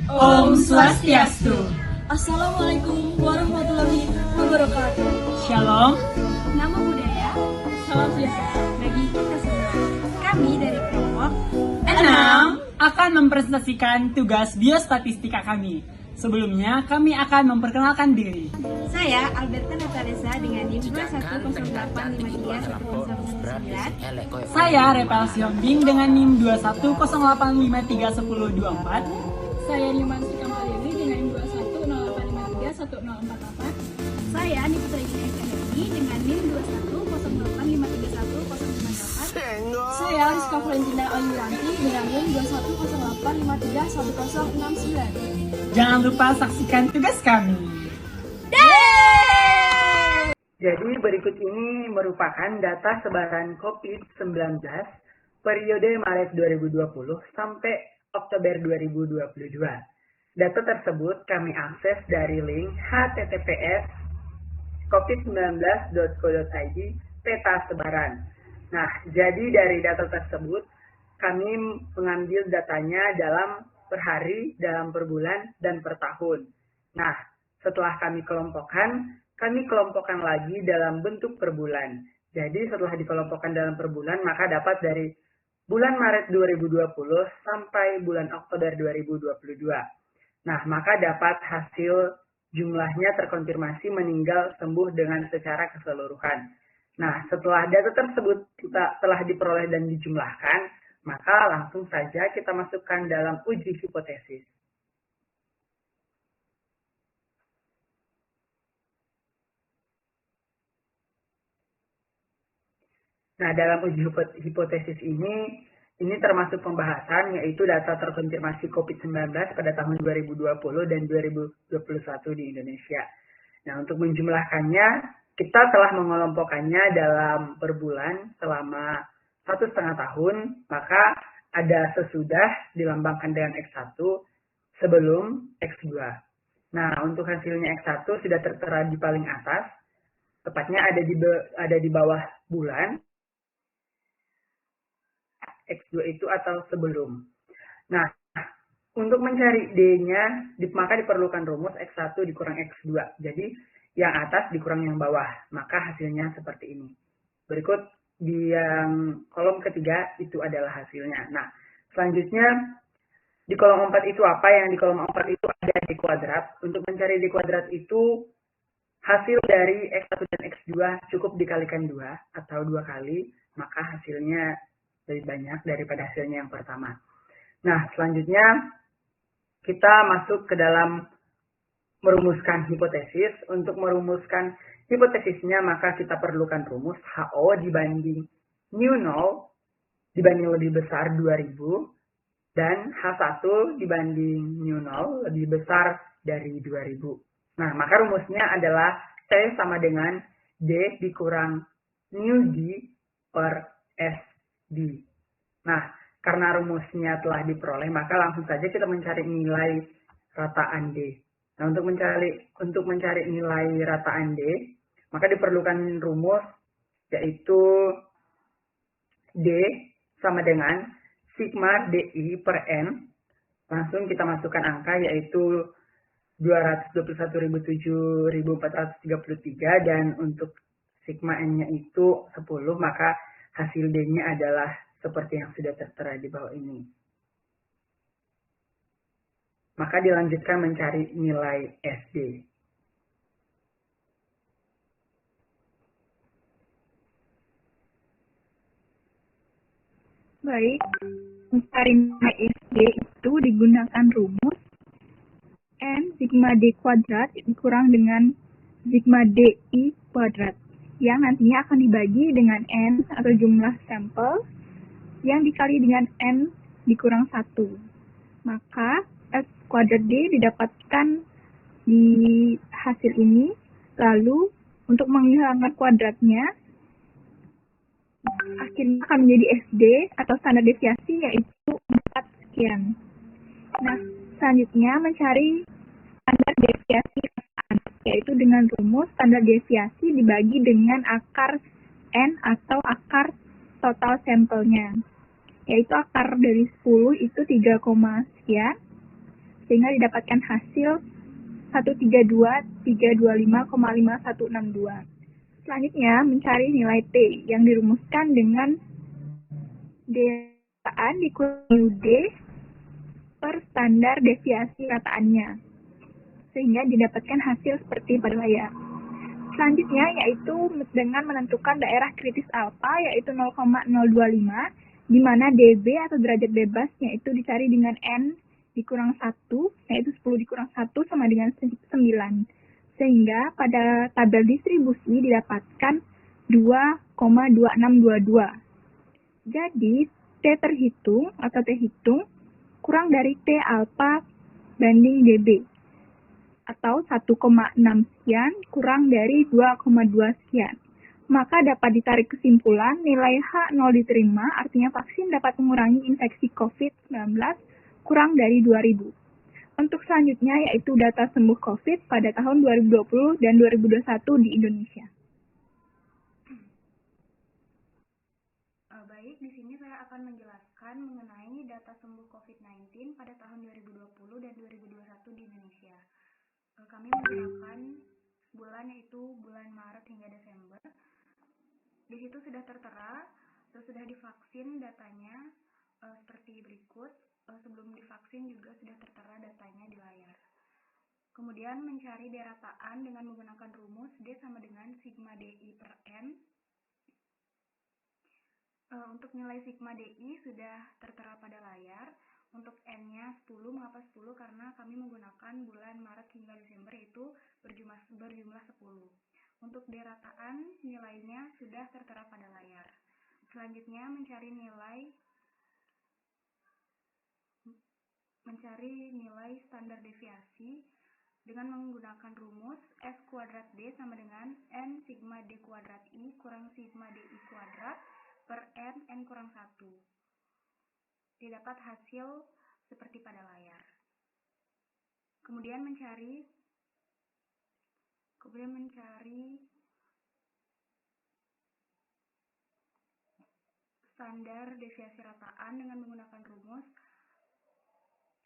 Om Swastiastu. Assalamualaikum warahmatullahi wabarakatuh. Shalom. Nama budaya, salam sejahtera bagi kita semua. Kami dari kelompok 6 akan mempresentasikan tugas biostatistika kami. Sebelumnya, kami akan memperkenalkan diri. Saya Alberta Natalesa dengan NIM 2108531019. Saya Repel Siombing dengan NIM 2108531024. Saya Nyumansi Kamaliani dengan NIM 2108531044. Saya Niputri Ginesi dengan NIM 2108531098. Saya Rizka Valentina Ayuranti dengan NIM 2108531069. Jangan lupa saksikan tugas kami. Jadi berikut ini merupakan data sebaran COVID-19 periode Maret 2020 sampai Oktober 2022. Data tersebut kami akses dari link https://covid19.co.id peta sebaran. Nah, jadi dari data tersebut kami mengambil datanya dalam per hari, dalam per bulan, dan per tahun. Nah, setelah kami kelompokkan lagi dalam bentuk per bulan. Jadi setelah dikelompokkan dalam per bulan, maka dapat dari bulan Maret 2020 sampai bulan Oktober 2022. Nah, maka dapat hasil jumlahnya terkonfirmasi meninggal sembuh dengan secara keseluruhan. Nah, setelah data tersebut telah diperoleh dan dijumlahkan, maka langsung saja kita masukkan dalam uji hipotesis. Nah, dalam uji hipotesis ini termasuk pembahasan yaitu data terkonfirmasi COVID-19 pada tahun 2020 dan 2021 di Indonesia. Nah, untuk menjumlahkannya, kita telah mengelompokkannya dalam per bulan selama 1,5 tahun, maka ada sesudah dilambangkan dengan X1 sebelum X2. Nah, untuk hasilnya X1 sudah tertera di paling atas, tepatnya ada di bawah bulan, X2 itu atau sebelum. Nah, untuk mencari D-nya, maka diperlukan rumus X1 dikurang X2. Jadi, yang atas dikurang yang bawah, maka hasilnya seperti ini. Berikut di yang kolom ketiga itu adalah hasilnya. Nah, selanjutnya di kolom 4 itu apa? Yang di kolom 4 itu ada D kuadrat. Untuk mencari D kuadrat itu hasil dari X1 dan X2 cukup dikalikan 2 atau 2 kali, maka hasilnya lebih banyak daripada hasilnya yang pertama. Nah, selanjutnya kita masuk ke dalam merumuskan hipotesis. Untuk merumuskan hipotesisnya, maka kita perlukan rumus HO dibanding mu0 dibanding lebih besar 2000 dan H1 dibanding mu0 lebih besar dari 2000. Nah, maka rumusnya adalah T sama dengan D dikurang mu D per SD. Nah, karena rumusnya telah diperoleh, maka langsung saja kita mencari nilai rataan D. Nah, untuk mencari nilai rataan D, maka diperlukan rumus yaitu D sama dengan sigma DI per N. Langsung kita masukkan angka yaitu 221.007.433 dan untuk sigma N-nya itu 10, maka hasil D-nya adalah seperti yang sudah tertera di bawah ini. Maka dilanjutkan mencari nilai SD. Baik, mencari nilai SD itu digunakan rumus N sigma D kuadrat dikurang dengan sigma DI kuadrat, yang nantinya akan dibagi dengan N atau jumlah sampel yang dikali dengan N dikurang 1. Maka S kuadrat D didapatkan di hasil ini. Lalu untuk menghilangkan kuadratnya, akhirnya akan menjadi SD atau standar deviasi yaitu 4 sekian. Nah, selanjutnya mencari standar deviasi rataan, yaitu dengan rumus standar deviasi dibagi dengan akar N atau akar total sampelnya, yaitu akar dari 10 itu 3, sekian, sehingga didapatkan hasil 132.325,5162. Selanjutnya, mencari nilai T yang dirumuskan dengan D-rataan dikurangi D per standar deviasi rataannya, sehingga didapatkan hasil seperti pada layar. Selanjutnya yaitu dengan menentukan daerah kritis alfa yaitu 0,025, di mana dB atau derajat bebasnya itu dicari dengan N dikurang 1, yaitu 10 dikurang 1 sama dengan 9. Sehingga pada tabel distribusi didapatkan 2,2622. Jadi T terhitung atau T hitung kurang dari T alfa banding dB, atau 1,6 sekian kurang dari 2,2 sekian. Maka dapat ditarik kesimpulan nilai H0 diterima, artinya vaksin dapat mengurangi infeksi COVID-19 kurang dari 2000. Untuk selanjutnya yaitu data sembuh COVID pada tahun 2020 dan 2021 di Indonesia. Baik, di sini saya akan menjelaskan mengenai data sembuh COVID-19 pada tahun 2020 dan 2021 di Indonesia. Kami menggunakan bulan yaitu bulan Maret hingga Desember. Di situ sudah tertera atau sudah divaksin datanya seperti berikut. Sebelum divaksin juga sudah tertera datanya di layar. Kemudian mencari D-rataan dengan menggunakan rumus D sama dengan sigma DI per N. Untuk nilai sigma DI sudah tertera pada layar. Untuk N-nya 10, mengapa 10? Karena kami menggunakan bulan Maret hingga Desember itu berjumlah 10. Untuk D-rataan nilainya sudah tertera pada layar. Selanjutnya mencari nilai standar deviasi dengan menggunakan rumus S kuadrat D sama dengan N sigma D kuadrat I kurang sigma DI kuadrat per N kurang 1. Didapat hasil seperti pada layar. Kemudian mencari standar deviasi rataan dengan menggunakan rumus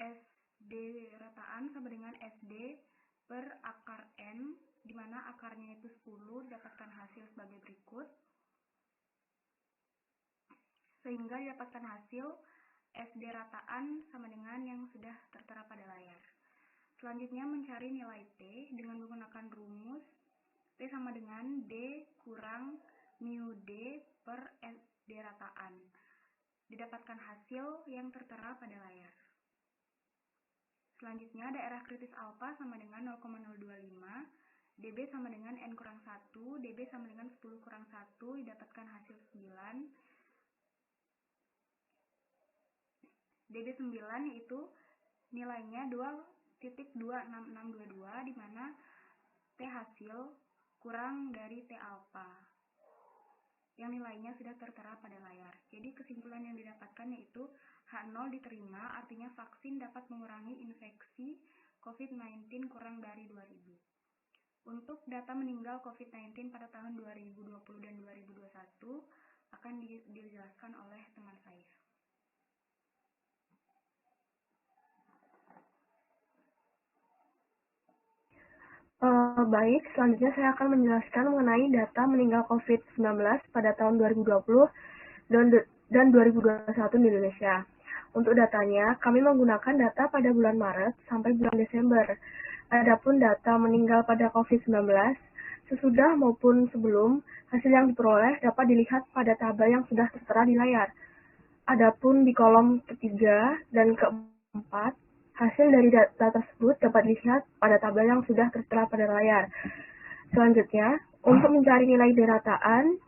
SD rataan sama dengan SD per akar N, di mana akarnya itu 10, didapatkan hasil sebagai berikut. Sehingga didapatkan hasil SD rataan sama dengan yang sudah tertera pada layar. Selanjutnya mencari nilai T dengan menggunakan rumus T sama dengan D kurang mu D per SD rataan. Didapatkan hasil yang tertera pada layar. Selanjutnya daerah kritis alfa sama dengan 0,025, dB sama dengan N kurang 1, dB sama dengan 10 kurang 1, didapatkan hasil 9. dB 9 yaitu nilainya 2.26622, di mana T hasil kurang dari T alfa yang nilainya sudah tertera pada layar. Jadi kesimpulan yang didapatkan yaitu H0 diterima, artinya vaksin dapat mengurangi infeksi COVID-19 kurang dari 2000. Untuk data meninggal COVID-19 pada tahun 2020 dan 2021 akan dijelaskan oleh teman saya. Baik, selanjutnya saya akan menjelaskan mengenai data meninggal COVID-19 pada tahun 2020 dan 2021 di Indonesia. Untuk datanya, kami menggunakan data pada bulan Maret sampai bulan Desember. Adapun data meninggal pada COVID-19, sesudah maupun sebelum, hasil yang diperoleh dapat dilihat pada tabel yang sudah tertera di layar. Adapun di kolom ketiga dan keempat, hasil dari data tersebut dapat dilihat pada tabel yang sudah tertera pada layar. Selanjutnya, untuk mencari nilai D-rataan,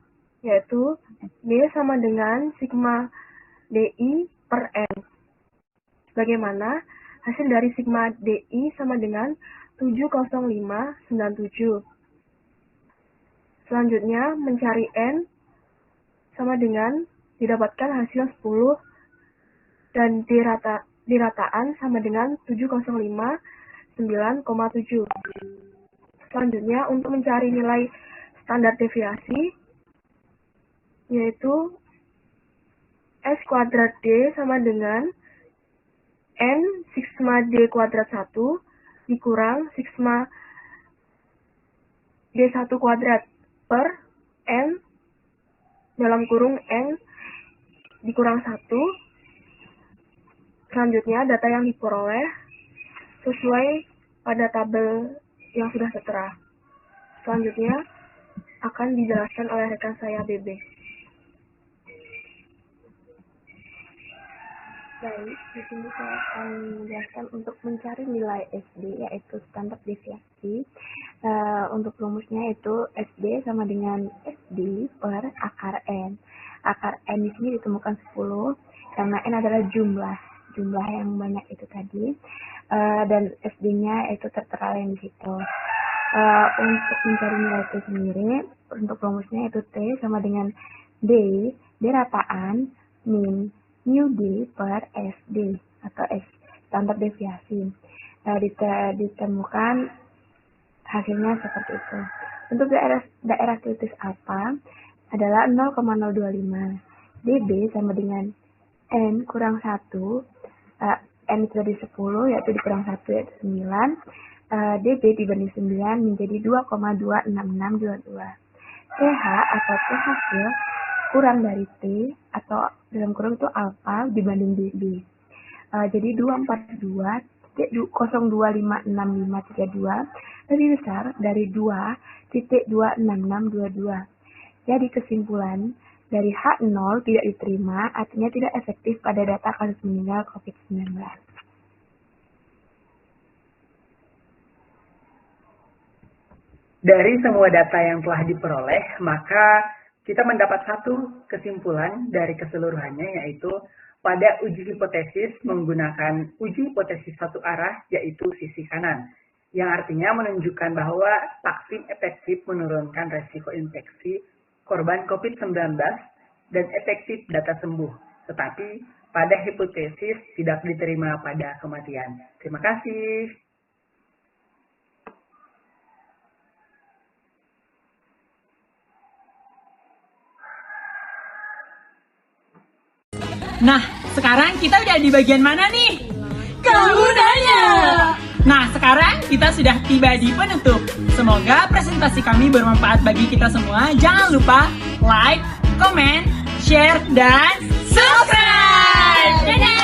yaitu D sama dengan sigma DI per N. Bagaimana? Hasil dari sigma DI sama dengan 70597. Selanjutnya, mencari N sama dengan didapatkan hasil 10 dan D-rataan sama dengan 705,9,7. Selanjutnya, untuk mencari nilai standar deviasi, yaitu S kuadrat D sama dengan N sigma D kuadrat 1 dikurang sigma D1 kuadrat per N dalam kurung N dikurang 1. Selanjutnya, data yang diperoleh sesuai pada tabel yang sudah tertera. Selanjutnya, akan dijelaskan oleh rekan saya BB. Baik, di sini saya akan menjelaskan untuk mencari nilai SD, yaitu standar deviasi. Untuk rumusnya itu SD sama dengan SD per akar N. Akar N di sini ditemukan 10, karena N adalah jumlah yang banyak itu tadi. Dan SD-nya itu tertera yang di situ. Untuk mencari nilai T sendiri, untuk rumusnya itu T sama dengan D rataan min mu D per SD atau S standar deviasi. Ditemukan hasilnya seperti itu. Untuk daerah kritis alfa adalah 0,025. dB sama dengan N kurang 1. N itu dari 10, yaitu dikurang 1, yaitu 9. dB dibanding 9 menjadi 2,26622. TH atau T hasil kurang dari T atau dalam kurung itu alfa dibanding dB. Jadi 242.0256532 lebih besar dari 2.26622. Jadi kesimpulan dari H0 tidak diterima, artinya tidak efektif pada data kasus meninggal COVID-19. Dari semua data yang telah diperoleh, maka kita mendapat satu kesimpulan dari keseluruhannya, yaitu pada uji hipotesis menggunakan uji hipotesis satu arah, yaitu sisi kanan, yang artinya menunjukkan bahwa vaksin efektif menurunkan resiko infeksi korban COVID-19 dan efektif data sembuh, tetapi pada hipotesis tidak diterima pada kematian. Terima kasih. Nah, sekarang kita udah di bagian mana nih? Kegunanya! Nah, sekarang kita sudah tiba di penutup. Semoga presentasi kami bermanfaat bagi kita semua. Jangan lupa like, comment, share, dan subscribe! Dadah!